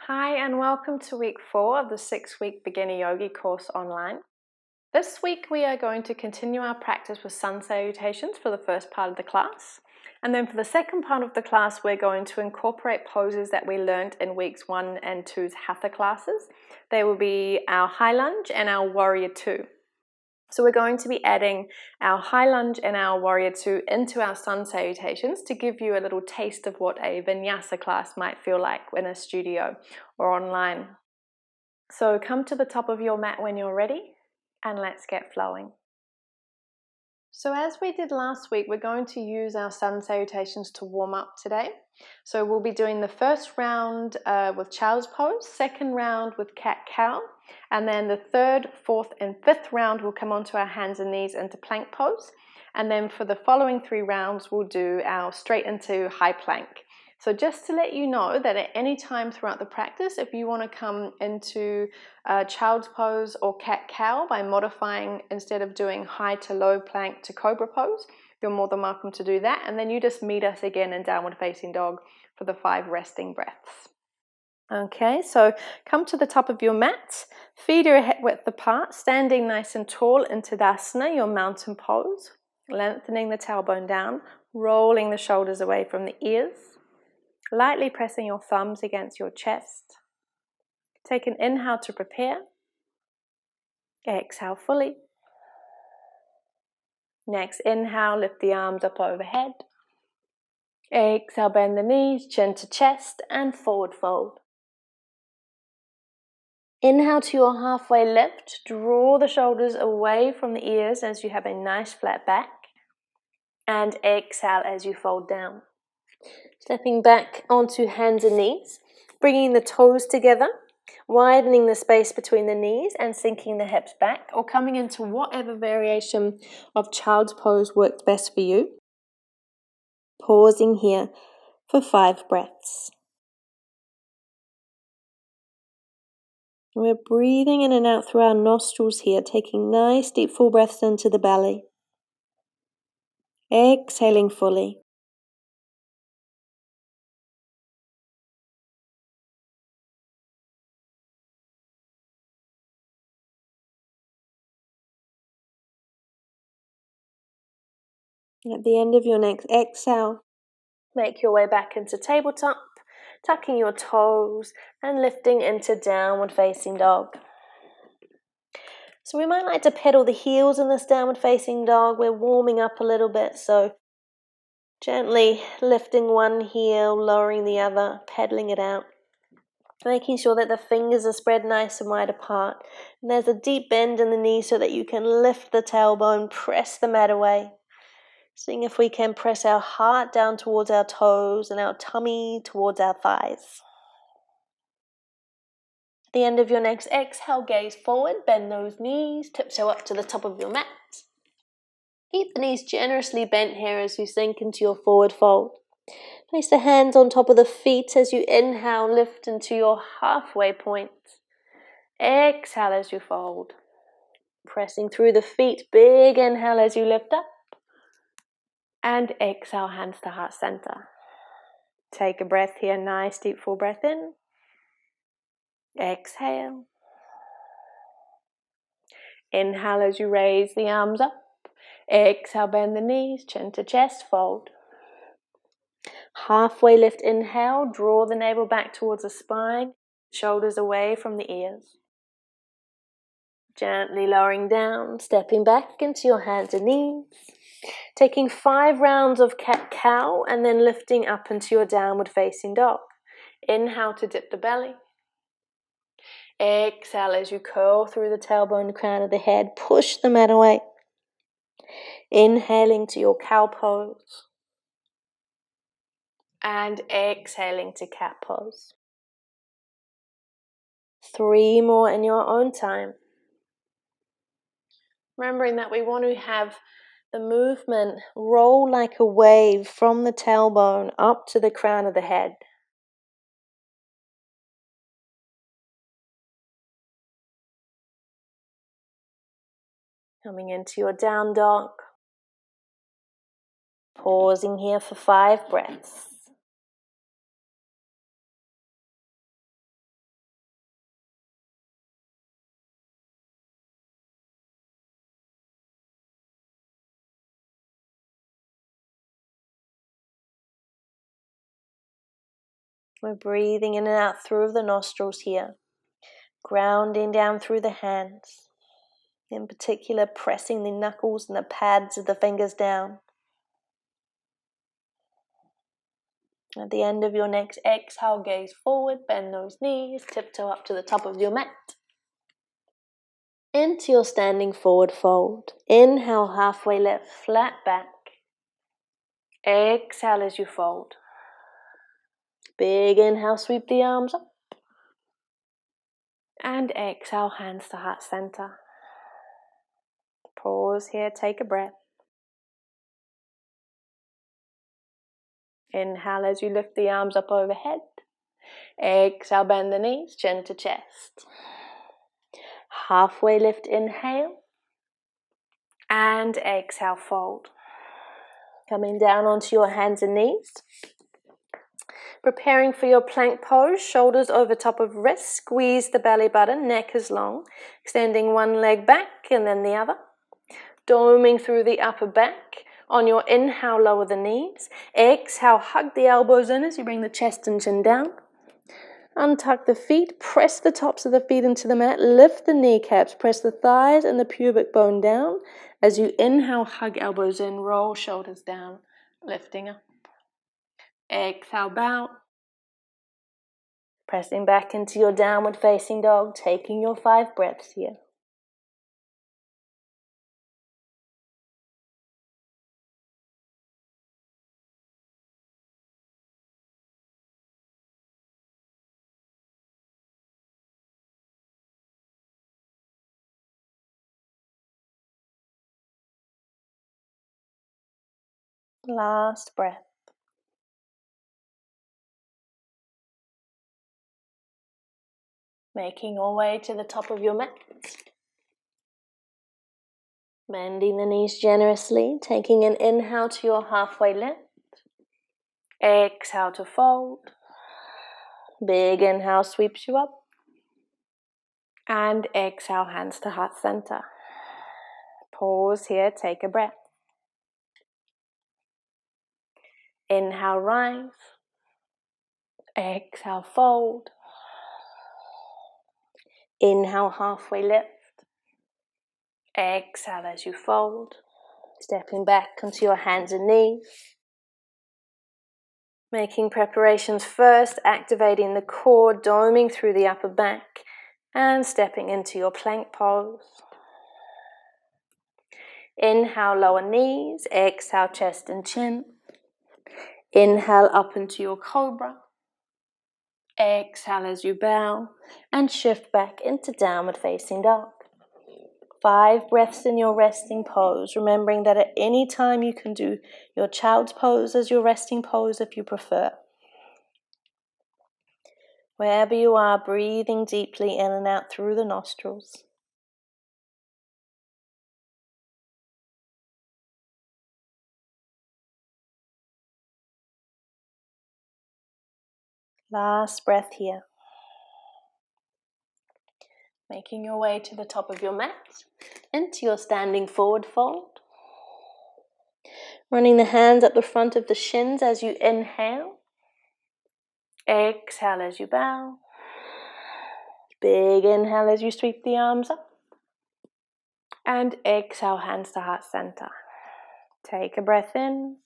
Hi and welcome to week 4 of the 6-week beginner yogi course online. This week we are going to continue our practice with sun salutations for the first part of the class. And then for the second part of the class we're going to incorporate poses that we learned in weeks 1 and 2's hatha classes. They will be our high lunge and our warrior 2. So we're going to be adding our high lunge and our warrior 2 into our sun salutations to give you a little taste of what a vinyasa class might feel like in a studio or online. So come to the top of your mat when you're ready and let's get flowing. So as we did last week, we're going to use our sun salutations to warm up today. So we'll be doing the first round with child's pose, second round with cat-cow, and then the third, fourth and fifth round we'll come onto our hands and knees into plank pose. And then for the following 3 rounds we'll do our straight into high plank. So just to let you know that at any time throughout the practice, if you want to come into child's pose or cat-cow by modifying, instead of doing high to low plank to cobra pose, you're more than welcome to do that. And then you just meet us again in downward facing dog for the 5 resting breaths. Okay, so come to the top of your mat, feet are hip width apart, standing nice and tall in Tadasana, your mountain pose, lengthening the tailbone down, rolling the shoulders away from the ears. Lightly pressing your thumbs against your chest. Take an inhale to prepare. Exhale fully. Next inhale, lift the arms up overhead. Exhale, bend the knees, chin to chest and forward fold. Inhale to your halfway lift. Draw the shoulders away from the ears as you have a nice flat back. And exhale as you fold down. Stepping back onto hands and knees, bringing the toes together, widening the space between the knees and sinking the hips back, or coming into whatever variation of child's pose works best for you. Pausing here for 5 breaths. We're breathing in and out through our nostrils here, taking nice deep full breaths into the belly. Exhaling fully. At the end of your next exhale, make your way back into tabletop, tucking your toes and lifting into downward facing dog. So we might like to pedal the heels in this downward facing dog. We're warming up a little bit, so gently lifting one heel, lowering the other, pedaling it out. Making sure that the fingers are spread nice and wide apart. And there's a deep bend in the knee so that you can lift the tailbone, press the mat away. Seeing if we can press our heart down towards our toes and our tummy towards our thighs. At the end of your next exhale, gaze forward, bend those knees, tiptoe up to the top of your mat. Keep the knees generously bent here as you sink into your forward fold. Place the hands on top of the feet as you inhale, lift into your halfway point. Exhale as you fold. Pressing through the feet, big inhale as you lift up. And exhale, hands to heart center. Take a breath here, nice deep full breath in. Exhale. Inhale as you raise the arms up. Exhale, bend the knees, chin to chest, fold. Halfway lift, inhale, draw the navel back towards the spine, shoulders away from the ears. Gently lowering down, stepping back into your hands and knees. Taking 5 rounds of cat-cow and then lifting up into your downward facing dog. Inhale to dip the belly. Exhale as you curl through the tailbone, the crown of the head, push the mat away. Inhaling to your cow pose. And exhaling to cat pose. 3 more in your own time. Remembering that we want to have the movement roll like a wave from the tailbone up to the crown of the head. Coming into your down dog. Pausing here for 5 breaths. We're breathing in and out through the nostrils here, grounding down through the hands, in particular pressing the knuckles and the pads of the fingers down. At the end of your next exhale, gaze forward, bend those knees, tiptoe up to the top of your mat. Into your standing forward fold. Inhale, halfway lift, flat back. Exhale as you fold. Big inhale, sweep the arms up. And exhale, hands to heart center. Pause here, take a breath. Inhale as you lift the arms up overhead. Exhale, bend the knees, chin to chest. Halfway lift, inhale. And exhale, fold. Coming down onto your hands and knees. Preparing for your plank pose, shoulders over top of wrists. Squeeze the belly button, neck is long. Extending one leg back and then the other. Doming through the upper back. On your inhale, lower the knees. Exhale, hug the elbows in as you bring the chest and chin down. Untuck the feet, press the tops of the feet into the mat, lift the kneecaps, press the thighs and the pubic bone down. As you inhale, hug elbows in, roll shoulders down, lifting up. Exhale, bow. Pressing back into your downward facing dog, taking your 5 breaths here. Last breath. Making your way to the top of your mat. Bending the knees generously, taking an inhale to your halfway lift. Exhale to fold. Big inhale sweeps you up. And exhale, hands to heart center. Pause here, take a breath. Inhale, rise. Exhale, fold. Inhale, halfway lift. Exhale as you fold. Stepping back onto your hands and knees. Making preparations first, activating the core, doming through the upper back, and stepping into your plank pose. Inhale, lower knees. Exhale, chest and chin. Inhale up into your cobra. Exhale as you bow and shift back into downward facing dog. 5 breaths in your resting pose, remembering that at any time you can do your child's pose as your resting pose if you prefer. Wherever you are, breathing deeply in and out through the nostrils. Last breath here. Making your way to the top of your mat, into your standing forward fold. Running the hands up the front of the shins as you inhale. Exhale as you bow. Big inhale as you sweep the arms up. And exhale, hands to heart center. Take a breath in.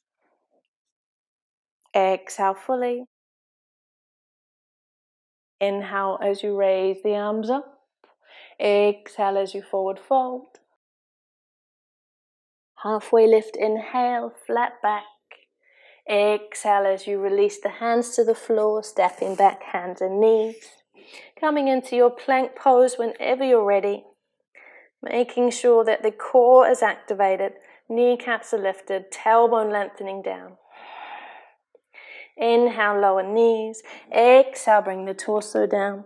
Exhale fully. Inhale as you raise the arms up. Exhale as you forward fold. Halfway lift, inhale, flat back. Exhale as you release the hands to the floor, stepping back, hands and knees. Coming into your plank pose whenever you're ready. Making sure that the core is activated, kneecaps are lifted, tailbone lengthening down. Inhale, lower knees. Exhale, bring the torso down.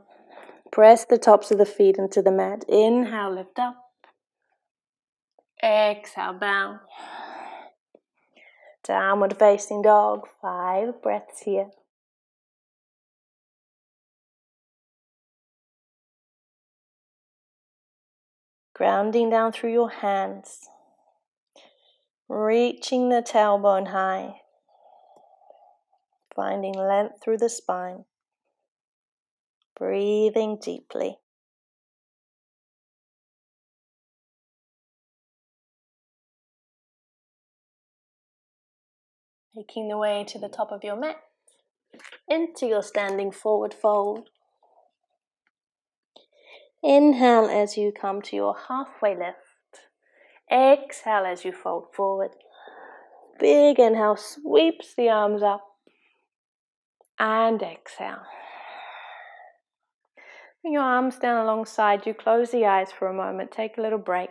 Press the tops of the feet into the mat. Inhale, lift up. Exhale, bow. Downward facing dog. 5 breaths here. Grounding down through your hands. Reaching the tailbone high. Finding length through the spine. breathing deeply. Making the way to the top of your mat, into your standing forward fold. Inhale as you come to your halfway lift. Exhale as you fold forward. Big inhale sweeps the arms up. And exhale. Bring your arms down alongside you. Close the eyes for a moment. Take a little break.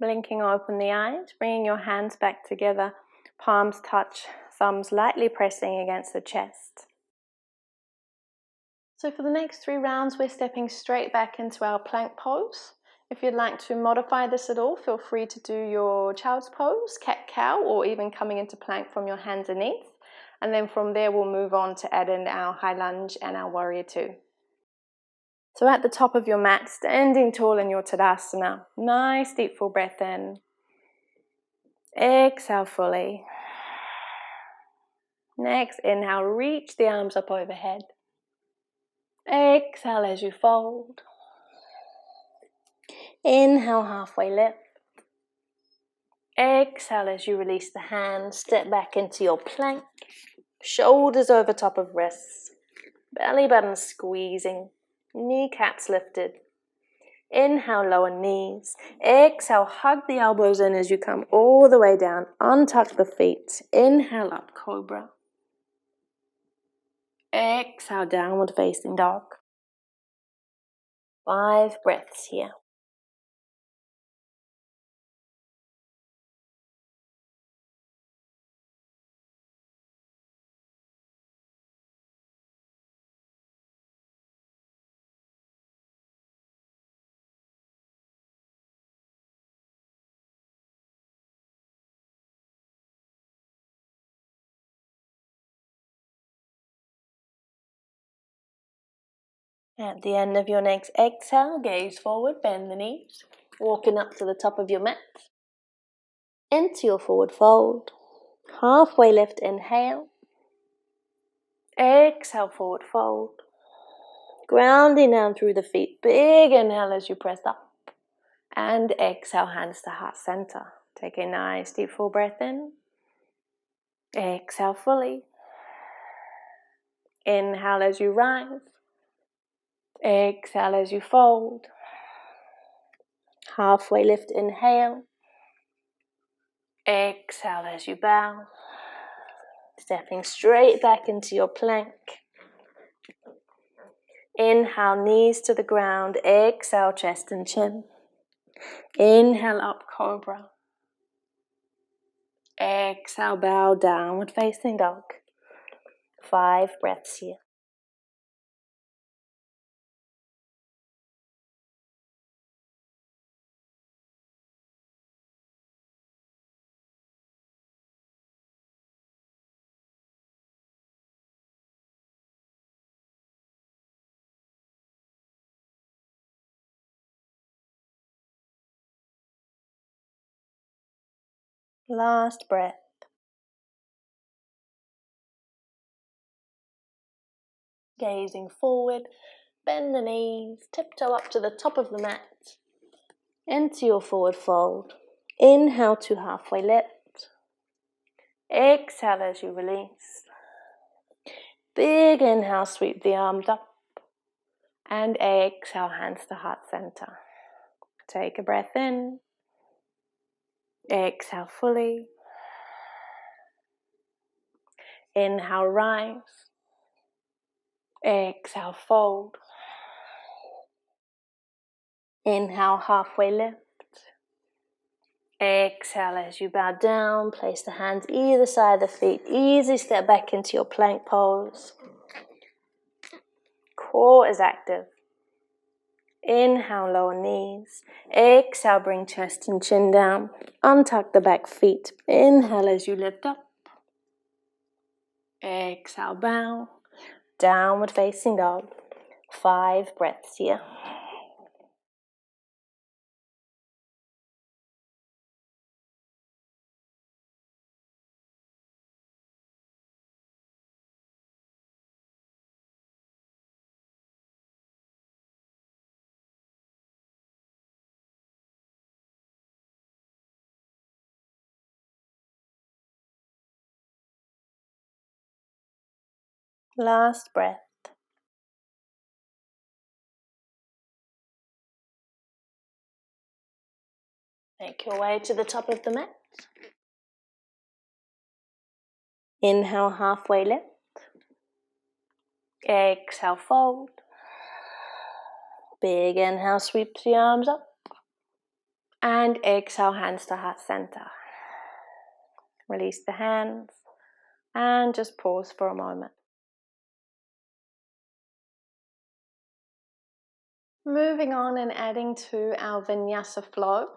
Blinking open the eyes, bringing your hands back together, palms touch, thumbs lightly pressing against the chest. So for the next 3 rounds, we're stepping straight back into our plank pose. If you'd like to modify this at all, feel free to do your child's pose, cat-cow, or even coming into plank from your hands and knees. And then from there, we'll move on to add in our high lunge and our warrior 2. So at the top of your mat, standing tall in your Tadasana. Nice deep full breath in. Exhale fully. Next, inhale, reach the arms up overhead. Exhale as you fold. Inhale, halfway lift. Exhale as you release the hands, step back into your plank. Shoulders over top of wrists. Belly button squeezing. Kneecaps lifted. Inhale, lower knees. Exhale, hug the elbows in as you come all the way down. Untuck the feet. Inhale, up cobra. Exhale, downward facing dog. 5 breaths here. At the end of your next exhale, gaze forward, bend the knees, walking up to the top of your mat. Into your forward fold. Halfway lift, inhale. Exhale, forward fold. Grounding down through the feet. Big inhale as you press up. And exhale, hands to heart center. Take a nice deep full breath in. Exhale fully. Inhale as you rise. Exhale as you fold. Halfway lift, inhale. Exhale as you bow. Stepping straight back into your plank. Inhale, knees to the ground. Exhale, chest and chin. Inhale, up cobra. Exhale, bow, downward facing dog. 5 breaths here. Last breath. Gazing forward, bend the knees, tiptoe up to the top of the mat. Into your forward fold. Inhale to halfway lift. Exhale as you release. Big inhale, sweep the arms up. And exhale, hands to heart center. Take a breath in. Exhale fully. Inhale, rise. Exhale, fold. Inhale, halfway lift. Exhale as you bow down. Place the hands either side of the feet. Easy step back into your plank pose. Core is active. Inhale, lower knees. Exhale, bring chest and chin down. Untuck the back feet. Inhale as you lift up. Exhale, bow. Downward facing dog. 5 breaths here. Last breath. Make your way to the top of the mat. Inhale, halfway lift. Exhale, fold. Big inhale, sweep the arms up. And exhale, hands to heart center. Release the hands and just pause for a moment. Moving on and adding to our vinyasa flow.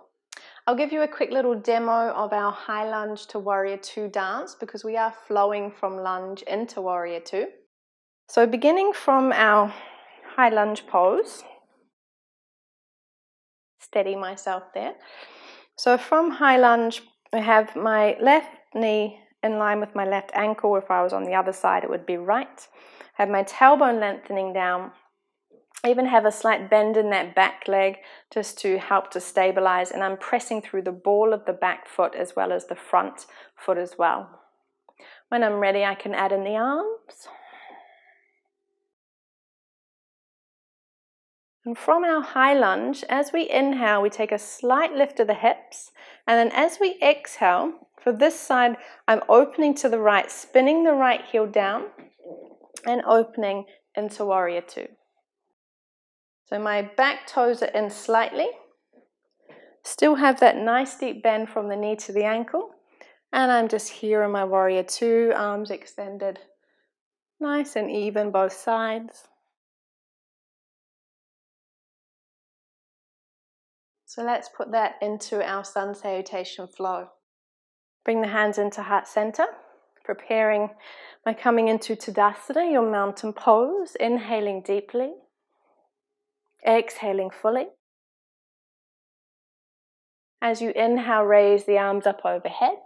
I'll give you a quick little demo of our high lunge to warrior 2 dance because we are flowing from lunge into warrior 2. So beginning from our high lunge pose, steady myself there. So from high lunge, I have my left knee in line with my left ankle. If I was on the other side, it would be right. I have my tailbone lengthening down. I even have a slight bend in that back leg just to help to stabilize, and I'm pressing through the ball of the back foot as well as the front foot as well. When I'm ready, I can add in the arms. And from our high lunge, as we inhale, we take a slight lift of the hips, and then as we exhale, for this side, I'm opening to the right, spinning the right heel down, and opening into warrior 2. So my back toes are in slightly. Still have that nice deep bend from the knee to the ankle. And I'm just here in my warrior 2, arms extended. Nice and even both sides. So let's put that into our Sun Salutation flow. Bring the hands into heart center. Preparing by coming into Tadasana, your mountain pose. Inhaling deeply. Exhaling fully. As you inhale, raise the arms up overhead.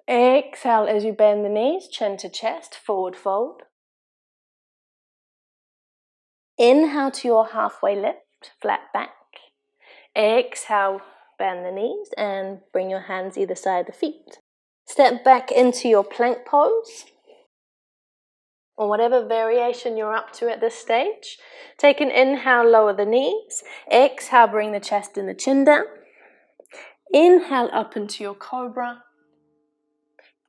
Exhale as you bend the knees, chin to chest, forward fold. Inhale to your halfway lift, flat back. Exhale, bend the knees and bring your hands either side of the feet. Step back into your plank pose, or whatever variation you're up to at this stage. Take an inhale, lower the knees. Exhale, bring the chest and the chin down. Inhale up into your cobra.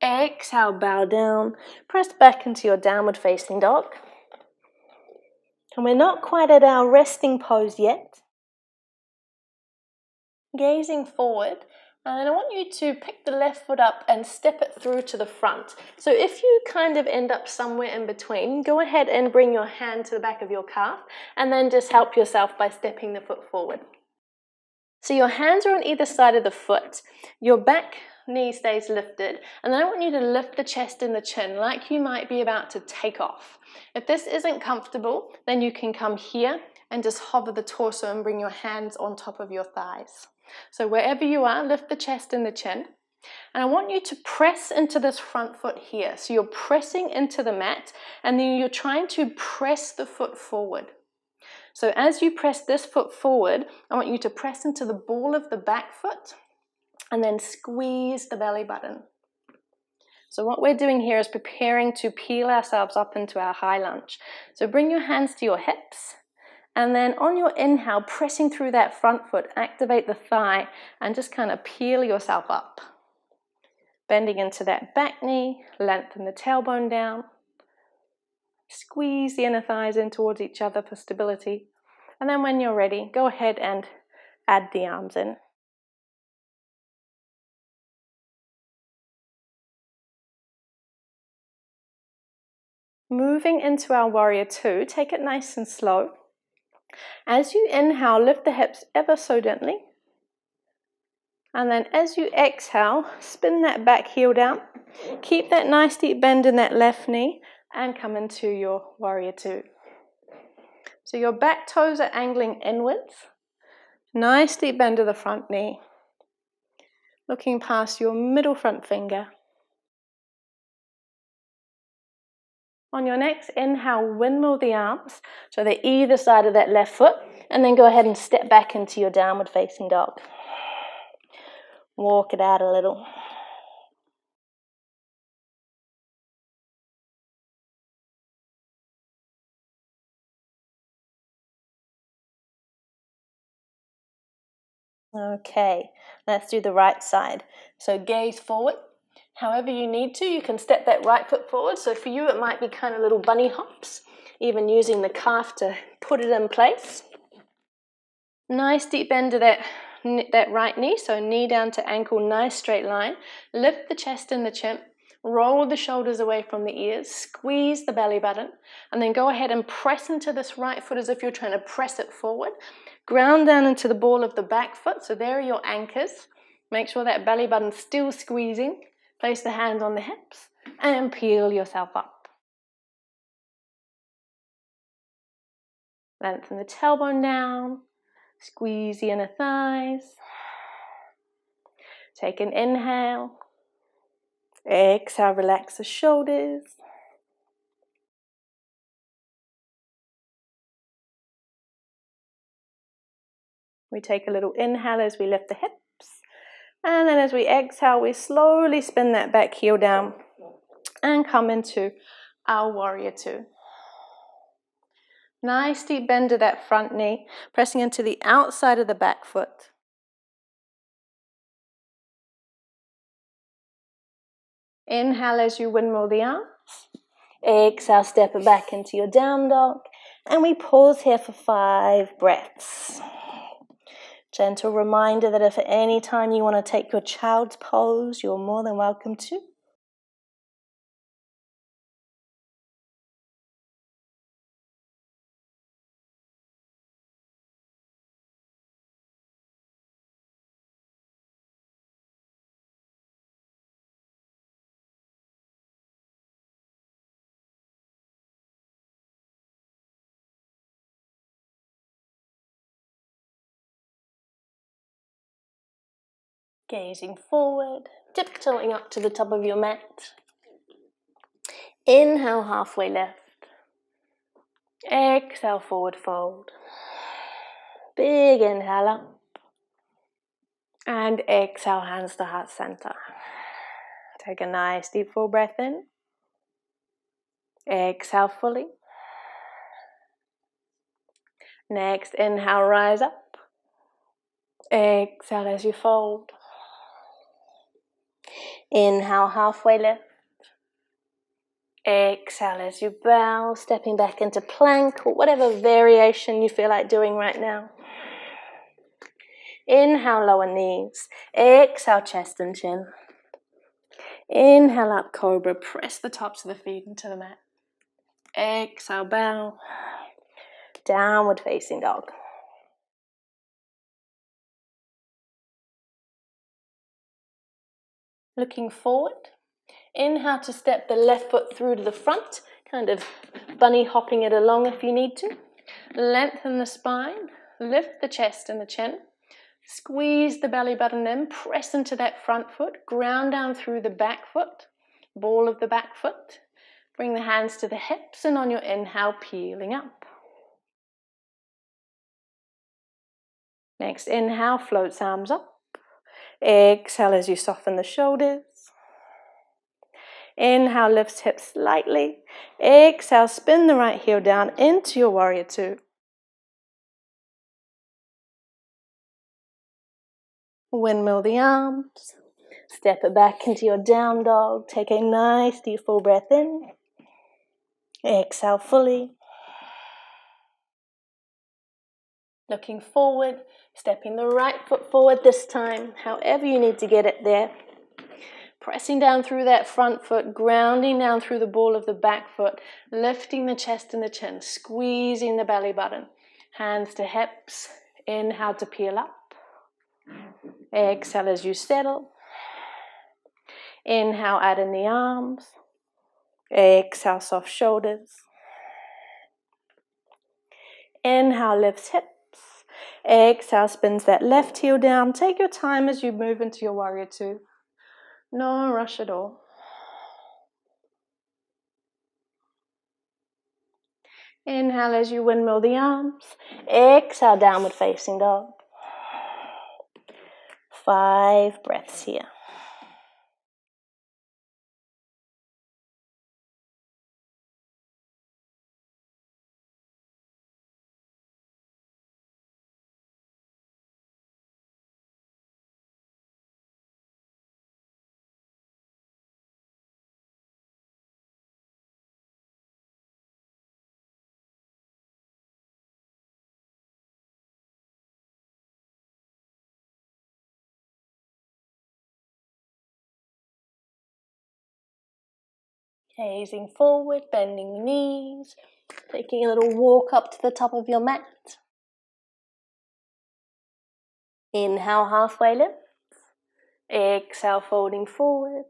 Exhale, bow down. Press back into your downward facing dog. And we're not quite at our resting pose yet. Gazing forward. And I want you to pick the left foot up and step it through to the front. So if you kind of end up somewhere in between, go ahead and bring your hand to the back of your calf and then just help yourself by stepping the foot forward. So your hands are on either side of the foot. Your back knee stays lifted. And then I want you to lift the chest and the chin like you might be about to take off. If this isn't comfortable, then you can come here and just hover the torso and bring your hands on top of your thighs. So wherever you are, lift the chest and the chin. And I want you to press into this front foot here. So you're pressing into the mat and then you're trying to press the foot forward. So as you press this foot forward, I want you to press into the ball of the back foot and then squeeze the belly button. So what we're doing here is preparing to peel ourselves up into our high lunge. So bring your hands to your hips. And then on your inhale, pressing through that front foot, activate the thigh and just kind of peel yourself up. Bending into that back knee, lengthen the tailbone down. Squeeze the inner thighs in towards each other for stability. And then when you're ready, go ahead and add the arms in. Moving into our warrior 2, take it nice and slow. As you inhale, lift the hips ever so gently. And then as you exhale, spin that back heel down. Keep that nice deep bend in that left knee and come into your warrior 2. So your back toes are angling inwards. Nice deep bend of the front knee. Looking past your middle front finger. On your next inhale, windmill the arms so they're either side of that left foot, and then go ahead and step back into your downward facing dog. Walk it out a little. Okay, let's do the right side. So gaze forward. However you need to, you can step that right foot forward. So for you, it might be kind of little bunny hops, even using the calf to put it in place. Nice deep bend to that right knee, so knee down to ankle, nice straight line. Lift the chest and the chin, roll the shoulders away from the ears, squeeze the belly button, and then go ahead and press into this right foot as if you're trying to press it forward. Ground down into the ball of the back foot, so there are your anchors. Make sure that belly button's still squeezing. Place the hands on the hips and peel yourself up. Lengthen the tailbone down. Squeeze the inner thighs. Take an inhale. Exhale, relax the shoulders. We take a little inhale as we lift the hips. And then as we exhale, we slowly spin that back heel down and come into our warrior two. Nice deep bend to that front knee, pressing into the outside of the back foot. Inhale as you windmill the arms. Exhale, step it back into your down dog. And we pause here for 5 breaths. Gentle reminder that if at any time you want to take your child's pose, you're more than welcome to. Gazing forward, tiptoeing up to the top of your mat. Inhale, halfway lift. Exhale, forward fold. Big inhale up. And exhale, hands to heart center. Take a nice deep full breath in. Exhale fully. Next, inhale, rise up. Exhale as you fold. Inhale, halfway lift. Exhale as you bow, stepping back into plank or whatever variation you feel like doing right now. Inhale, lower knees. Exhale, chest and chin. Inhale up, cobra. Press the tops of the feet into the mat. Exhale, bow. Downward facing dog. Looking forward. Inhale to step the left foot through to the front, kind of bunny hopping it along if you need to. Lengthen the spine, lift the chest and the chin. Squeeze the belly button in, press into that front foot, ground down through the back foot, ball of the back foot. Bring the hands to the hips and on your inhale, peeling up. Next inhale, floats arms up. Exhale as you soften the shoulders. Inhale, lifts hips slightly. Exhale, spin the right heel down into your warrior two. Windmill the arms. Step it back into your down dog. Take a nice deep full breath in. Exhale fully. Looking forward, stepping the right foot forward this time, however you need to get it there. Pressing down through that front foot, grounding down through the ball of the back foot, lifting the chest and the chin, squeezing the belly button. Hands to hips, inhale to peel up. Exhale as you settle. Inhale, add in the arms. Exhale, soft shoulders. Inhale, lifts hips. Exhale, spins that left heel down. Take your time as you move into your warrior two. No rush at all. Inhale as you windmill the arms. Exhale, downward facing dog. 5 breaths here. Gazing forward, bending the knees, taking a little walk up to the top of your mat. Inhale, halfway lift. Exhale, folding forward.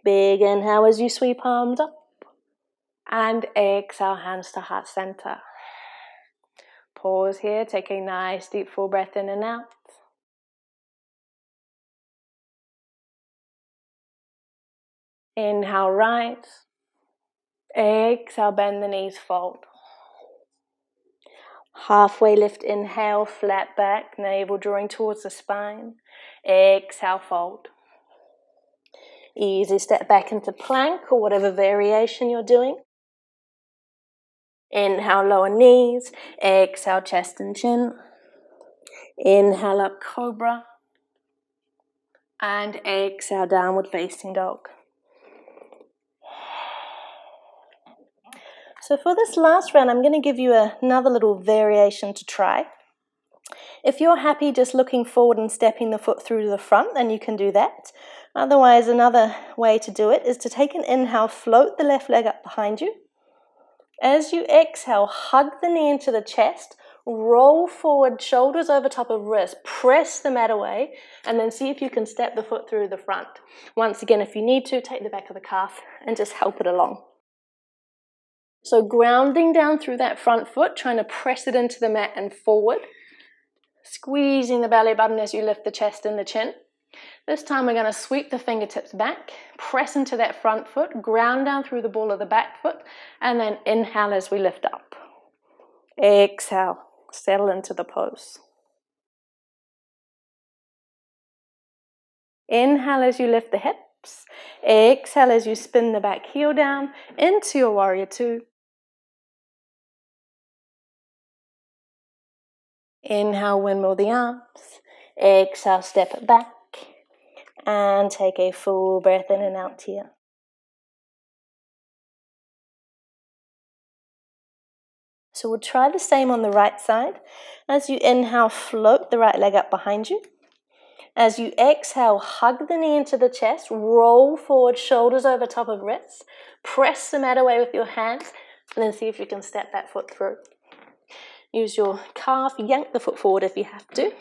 Big inhale as you sweep arms up. And exhale, hands to heart center. Pause here, take a nice deep full breath in and out. Inhale, rise. Exhale, bend the knees, fold. Halfway lift, inhale, flat back, navel drawing towards the spine. Exhale, fold. Easy step back into plank or whatever variation you're doing. Inhale, lower knees. Exhale, chest and chin. Inhale, up cobra. And exhale, downward facing dog. So for this last round, I'm going to give you another little variation to try. If you're happy just looking forward and stepping the foot through to the front, then you can do that. Otherwise, another way to do it is to take an inhale, float the left leg up behind you. As you exhale, hug the knee into the chest, roll forward, shoulders over top of wrist, press the mat away, and then see if you can step the foot through the front. Once again, if you need to, take the back of the calf and just help it along. So grounding down through that front foot, trying to press it into the mat and forward. Squeezing the belly button as you lift the chest and the chin. This time we're going to sweep the fingertips back, press into that front foot, ground down through the ball of the back foot, and then inhale as we lift up. Exhale, settle into the pose. Inhale as you lift the hips. Exhale as you spin the back heel down into your warrior two. Inhale, windmill the arms. Exhale, step it back. And take a full breath in and out here. So we'll try the same on the right side. As you inhale, float the right leg up behind you. As you exhale, hug the knee into the chest, roll forward, shoulders over top of wrists. Press the mat away with your hands, and then see if you can step that foot through. Use your calf, yank the foot forward if you have to.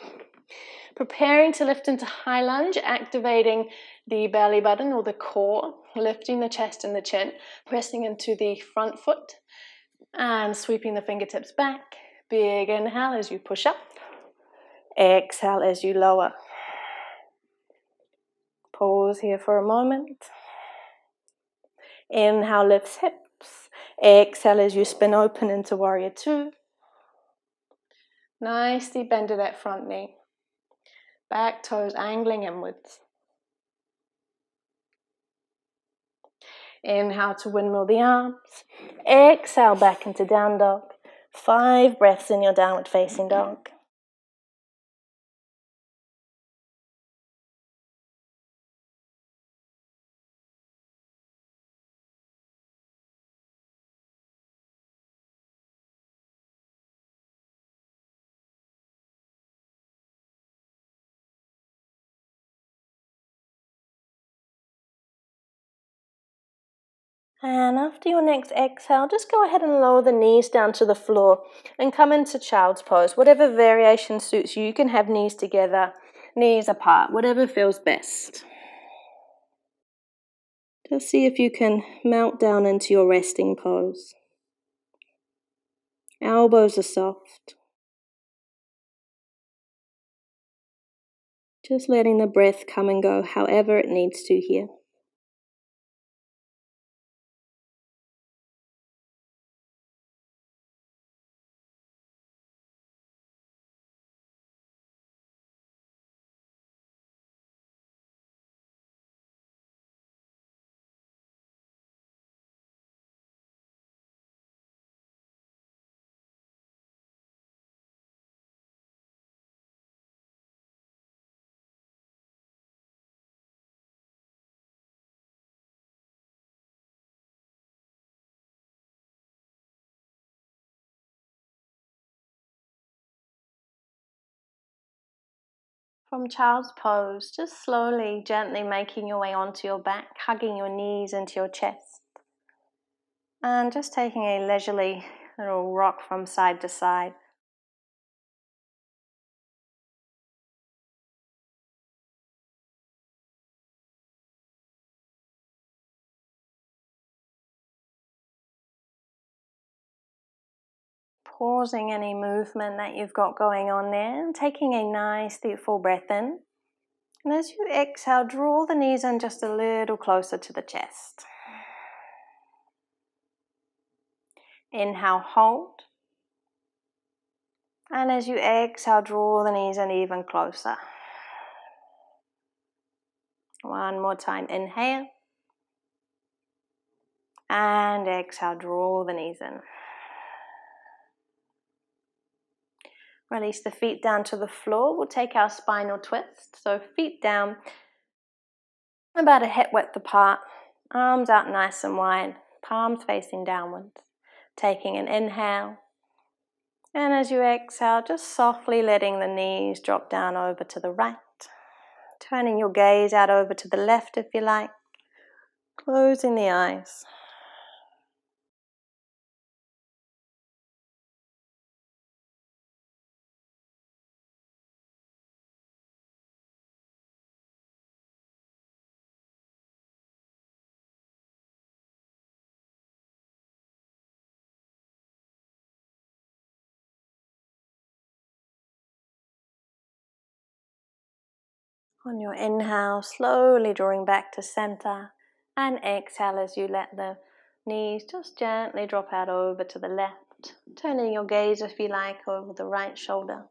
Preparing to lift into high lunge, activating the belly button or the core, lifting the chest and the chin, pressing into the front foot, and sweeping the fingertips back. Big inhale as you push up. Exhale as you lower. Pause here for a moment. Inhale, lifts hips. Exhale as you spin open into warrior two. Nicely bend to that front knee. Back toes angling inwards. Inhale to windmill the arms. Exhale back into down dog. 5 breaths in your downward facing dog. And after your next exhale, just go ahead and lower the knees down to the floor and come into child's pose. Whatever variation suits you, you can have knees together, knees apart, whatever feels best. Just see if you can melt down into your resting pose. Elbows are soft. Just letting the breath come and go however it needs to here. From child's pose, just slowly, gently making your way onto your back, hugging your knees into your chest. And just taking a leisurely little rock from side to side. Pausing any movement that you've got going on there and taking a nice deep full breath in. And as you exhale, draw the knees in just a little closer to the chest. Inhale, hold. And as you exhale, draw the knees in even closer. One more time, inhale. And exhale, draw the knees in. Release the feet down to the floor. We'll take our spinal twist. So feet down, about a hip width apart. Arms out nice and wide, palms facing downwards. Taking an inhale. And as you exhale, just softly letting the knees drop down over to the right. Turning your gaze out over to the left if you like. Closing the eyes. On your inhale, slowly drawing back to center, and exhale as you let the knees just gently drop out over to the left, turning your gaze if you like over the right shoulder.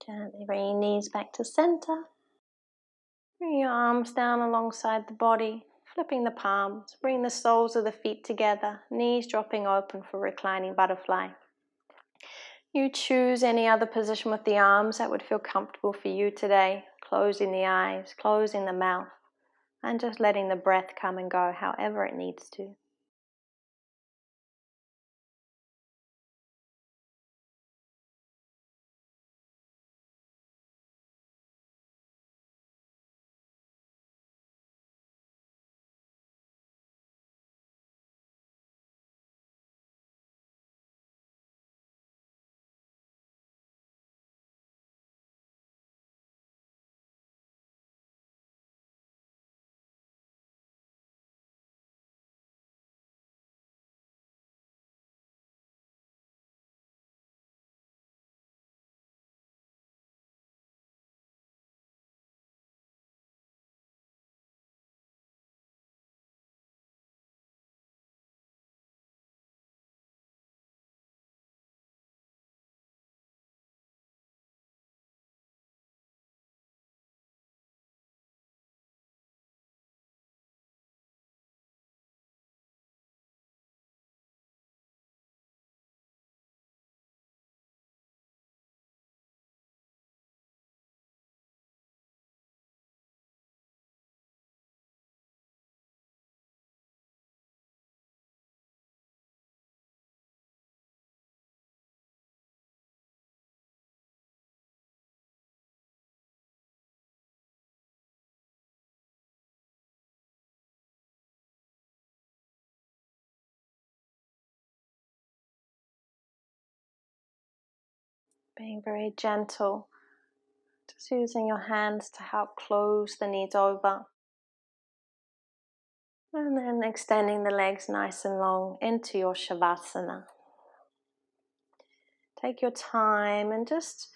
Gently bring your knees back to center. Bring your arms down alongside the body, flipping the palms. Bring the soles of the feet together, knees dropping open for reclining butterfly. You choose any other position with the arms that would feel comfortable for you today. Closing the eyes, closing the mouth, and just letting the breath come and go however it needs to. Being very gentle, just using your hands to help close the knees over. And then extending the legs nice and long into your Shavasana. Take your time and just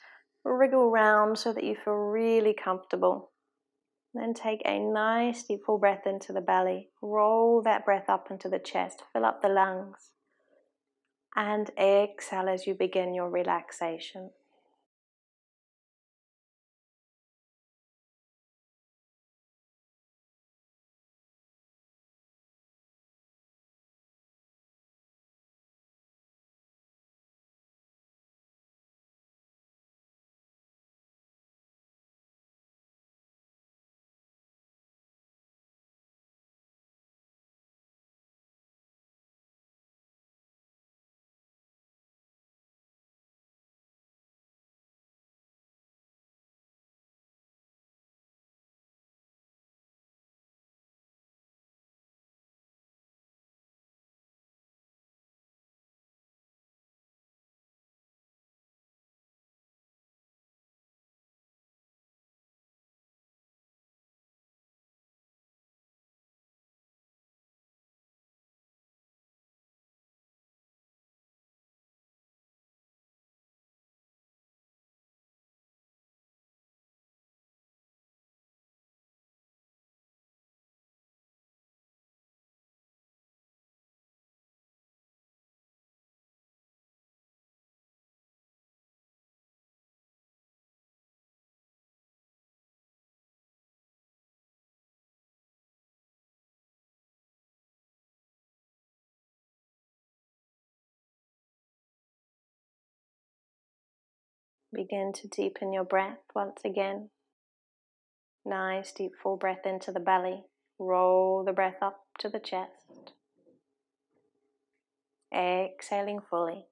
wriggle around so that you feel really comfortable. Then take a nice deep full breath into the belly. Roll that breath up into the chest. Fill up the lungs. And exhale as you begin your relaxation. Begin to deepen your breath once again. Nice deep full breath into the belly. Roll the breath up to the chest. Exhaling fully.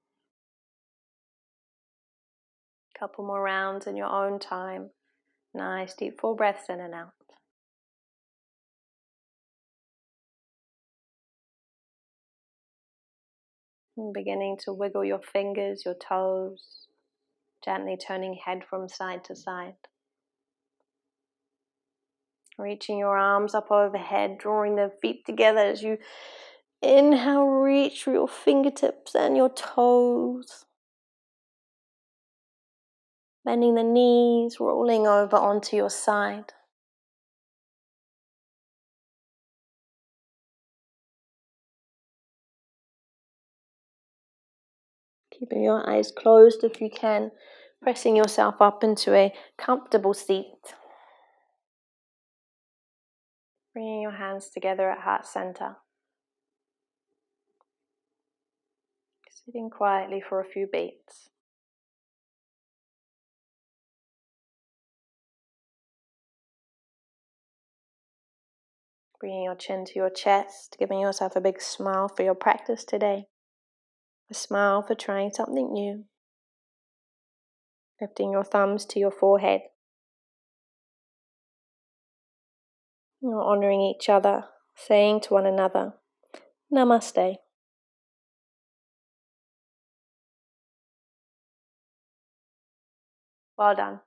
Couple more rounds in your own time. Nice deep full breaths in and out. And beginning to wiggle your fingers, your toes, gently turning head from side to side. Reaching your arms up overhead, drawing the feet together as you inhale, reach through your fingertips and your toes. Bending the knees, rolling over onto your side. Keeping your eyes closed if you can, pressing yourself up into a comfortable seat. Bringing your hands together at heart center. Sitting quietly for a few beats. Bringing your chin to your chest, giving yourself a big smile for your practice today. A smile for trying something new. Lifting your thumbs to your forehead. You're honoring each other, saying to one another, Namaste. Well done.